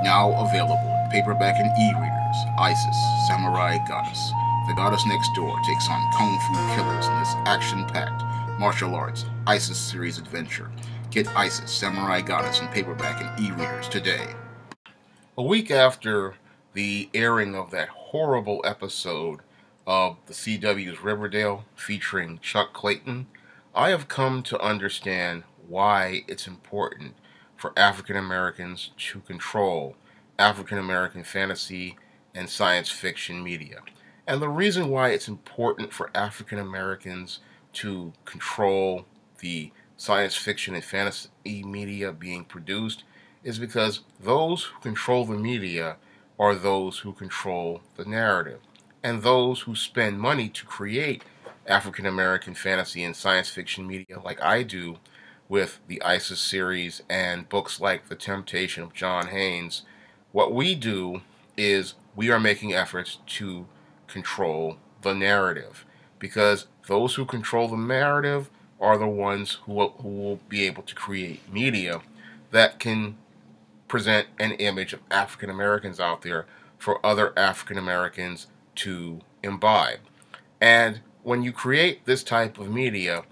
Now available in paperback and e-readers, Isis, Samurai Goddess. The goddess next door takes on kung fu killers in this action-packed martial arts Isis series adventure. Get Isis, Samurai Goddess in paperback and e-readers today. A week after the airing of that horrible episode of the CW's Riverdale featuring Chuck Clayton, I have come to understand why it's important for African Americans to control African American fantasy and science fiction media. And the reason why it's important for African Americans to control the science fiction and fantasy media being produced is because those who control the media are those who control the narrative. And those who spend money to create African American fantasy and science fiction media, like I do with the ISIS series and books like The Temptation of John Haynes, what we do is we are making efforts to control the narrative, because those who control the narrative are the ones who will be able to create media that can present an image of African Americans out there for other African Americans to imbibe. And when you create this type of media,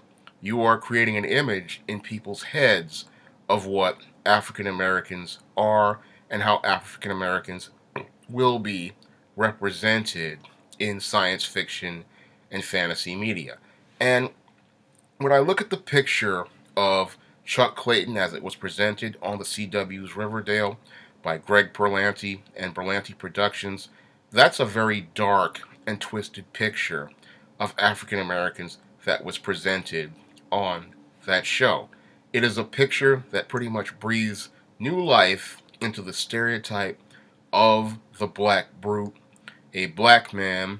you are creating an image in people's heads of what African Americans are and how African Americans will be represented in science fiction and fantasy media. And when I look at the picture of Chuck Clayton as it was presented on the CW's Riverdale by Greg Berlanti and Berlanti Productions, that's a very dark and twisted picture of African Americans that was presented on that show. It is a picture that pretty much breathes new life into the stereotype of the black brute, a black man,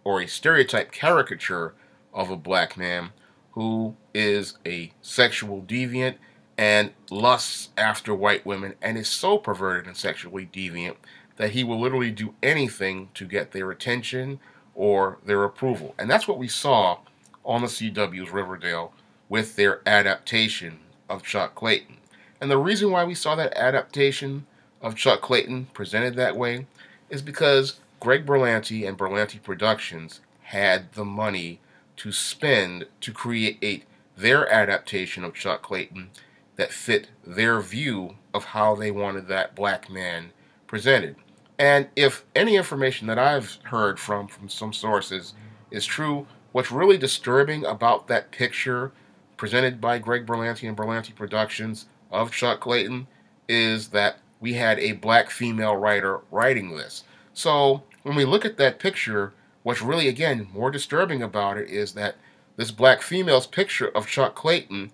or a stereotype caricature of a black man who is a sexual deviant and lusts after white women and is so perverted and sexually deviant that he will literally do anything to get their attention or their approval. And that's what we saw on the CW's Riverdale with their adaptation of Chuck Clayton. And the reason why we saw that adaptation of Chuck Clayton presented that way is because Greg Berlanti and Berlanti Productions had the money to spend to create their adaptation of Chuck Clayton that fit their view of how they wanted that black man presented. And if any information that I've heard from some sources is true, what's really disturbing about that picture presented by Greg Berlanti and Berlanti Productions of Chuck Clayton is that we had a black female writer writing this. So when we look at that picture, what's really, again, more disturbing about it is that this black female's picture of Chuck Clayton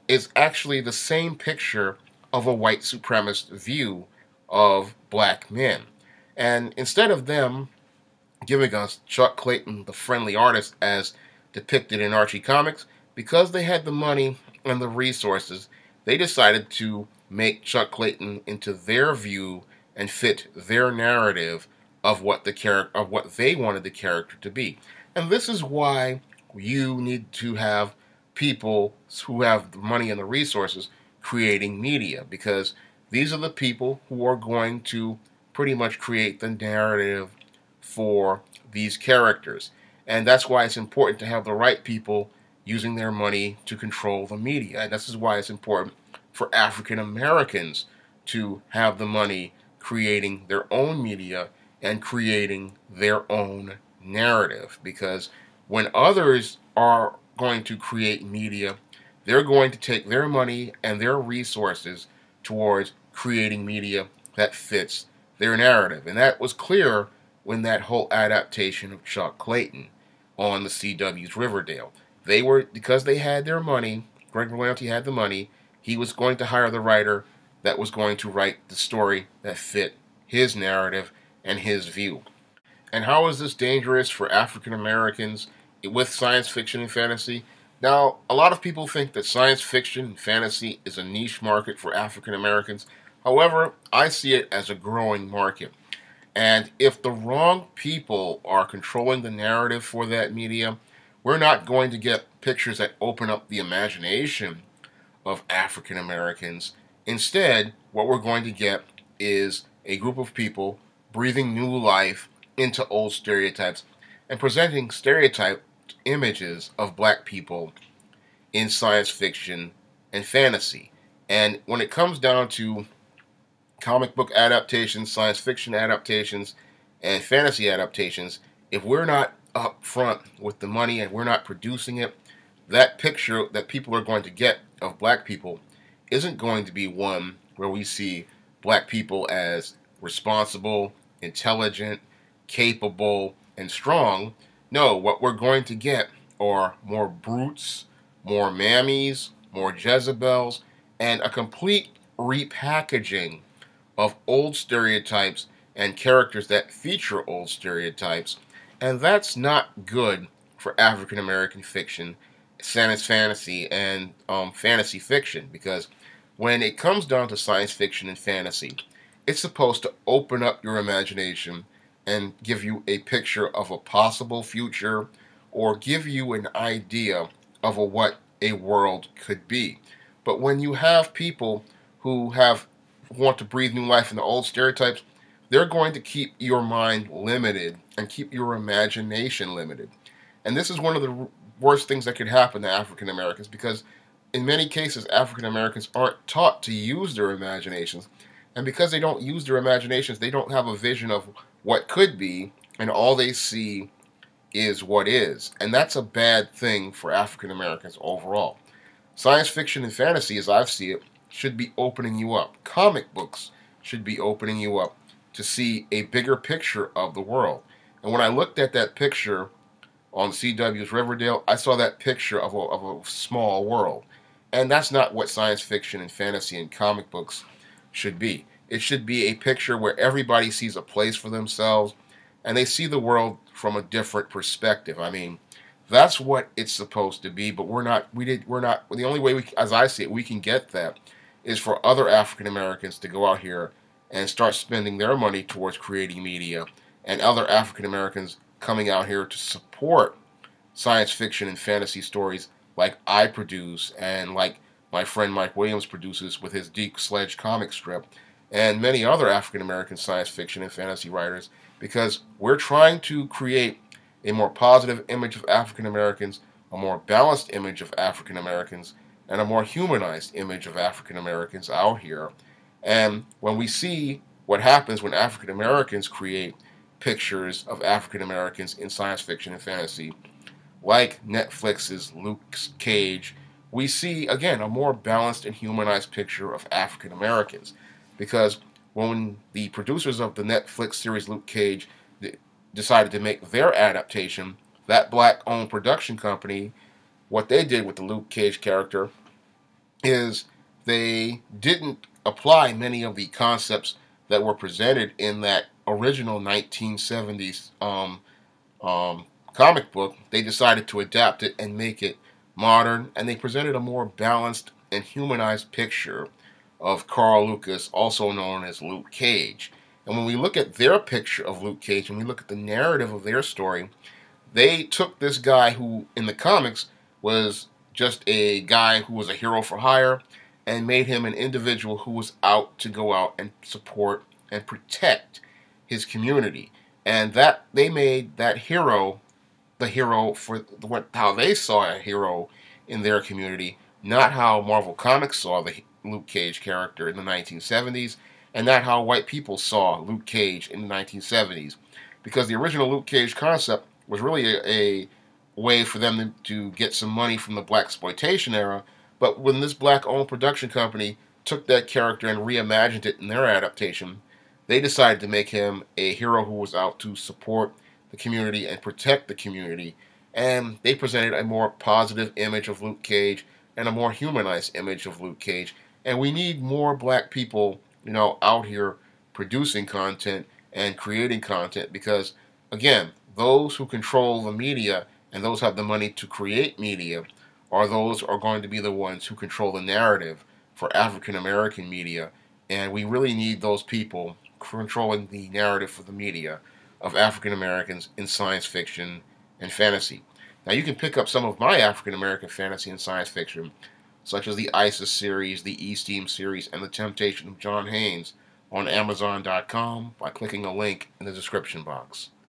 is actually the same picture of a white supremacist view of black men. And instead of them giving us Chuck Clayton, the friendly artist, as depicted in Archie Comics, because they had the money and the resources, they decided to make Chuck Clayton into their view and fit their narrative of what they wanted the character to be. And this is why you need to have people who have the money and the resources creating media, because these are the people who are going to pretty much create the narrative for these characters. And that's why it's important to have the right people using their money to control the media. And this is why it's important for African Americans to have the money creating their own media and creating their own narrative. Because when others are going to create media, they're going to take their money and their resources towards creating media that fits their narrative. And that was clear when that whole adaptation of Chuck Clayton on the CW's Riverdale. Because they had their money, Greg Berlanti had the money, he was going to hire the writer that was going to write the story that fit his narrative and his view. And how is this dangerous for African Americans with science fiction and fantasy? Now, a lot of people think that science fiction and fantasy is a niche market for African Americans. However, I see it as a growing market. And if the wrong people are controlling the narrative for that media, we're not going to get pictures that open up the imagination of African Americans. Instead, what we're going to get is a group of people breathing new life into old stereotypes and presenting stereotyped images of black people in science fiction and fantasy. And when it comes down to comic book adaptations, science fiction adaptations, and fantasy adaptations, if we're not up front with the money and we're not producing it, that picture that people are going to get of black people isn't going to be one where we see black people as responsible, intelligent, capable, and strong. No, what we're going to get are more brutes, more mammies, more Jezebels, and a complete repackaging of old stereotypes and characters that feature old stereotypes. And that's not good for African American fiction, science fantasy, and fantasy fiction, because when it comes down to science fiction and fantasy, it's supposed to open up your imagination and give you a picture of a possible future or give you an idea of what a world could be. But when you have people who want to breathe new life into old stereotypes, they're going to keep your mind limited and keep your imagination limited. And this is one of the worst things that could happen to African Americans, because in many cases African Americans aren't taught to use their imaginations. And because they don't use their imaginations, they don't have a vision of what could be, and all they see is what is. And that's a bad thing for African Americans overall. Science fiction and fantasy, as I see it, should be opening you up. Comic books should be opening you up to see a bigger picture of the world. And when I looked at that picture on CW's Riverdale, I saw that picture of a small world. And that's not what science fiction and fantasy and comic books should be. It should be a picture where everybody sees a place for themselves and they see the world from a different perspective. I mean, that's what it's supposed to be, but we're not, the only way, as I see it, we can get that is for other African Americans to go out here and start spending their money towards creating media, and other African Americans coming out here to support science fiction and fantasy stories like I produce and like my friend Mike Williams produces with his Deep Sledge comic strip, and many other African American science fiction and fantasy writers, because we're trying to create a more positive image of African Americans, a more balanced image of African Americans, and a more humanized image of African Americans out here. And when we see what happens when African Americans create pictures of African Americans in science fiction and fantasy, like Netflix's Luke Cage, we see, again, a more balanced and humanized picture of African Americans. Because when the producers of the Netflix series Luke Cage decided to make their adaptation, that black-owned production company, what they did with the Luke Cage character is they didn't apply many of the concepts that were presented in that original 1970s comic book. They decided to adapt it and make it modern, and they presented a more balanced and humanized picture of Carl Lucas, also known as Luke Cage. And when we look at their picture of Luke Cage, when we look at the narrative of their story, they took this guy who, in the comics, was just a guy who was a hero for hire, and made him an individual who was out to go out and support and protect his community. And that they made that hero the hero for how they saw a hero in their community, not how Marvel Comics saw the Luke Cage character in the 1970s, and not how white people saw Luke Cage in the 1970s. Because the original Luke Cage concept was really a way for them to get some money from the blaxploitation era. But when this black-owned production company took that character and reimagined it in their adaptation, they decided to make him a hero who was out to support the community and protect the community. And they presented a more positive image of Luke Cage and a more humanized image of Luke Cage. And we need more black people, out here producing content and creating content, because, again, those who control the media and those who have the money to create media are going to be the ones who control the narrative for African American media. And we really need those people controlling the narrative for the media of African Americans in science fiction and fantasy. Now, you can pick up some of my African American fantasy and science fiction, such as the ISIS series, the East Team series, and The Temptation of John Haynes on Amazon.com by clicking the link in the description box.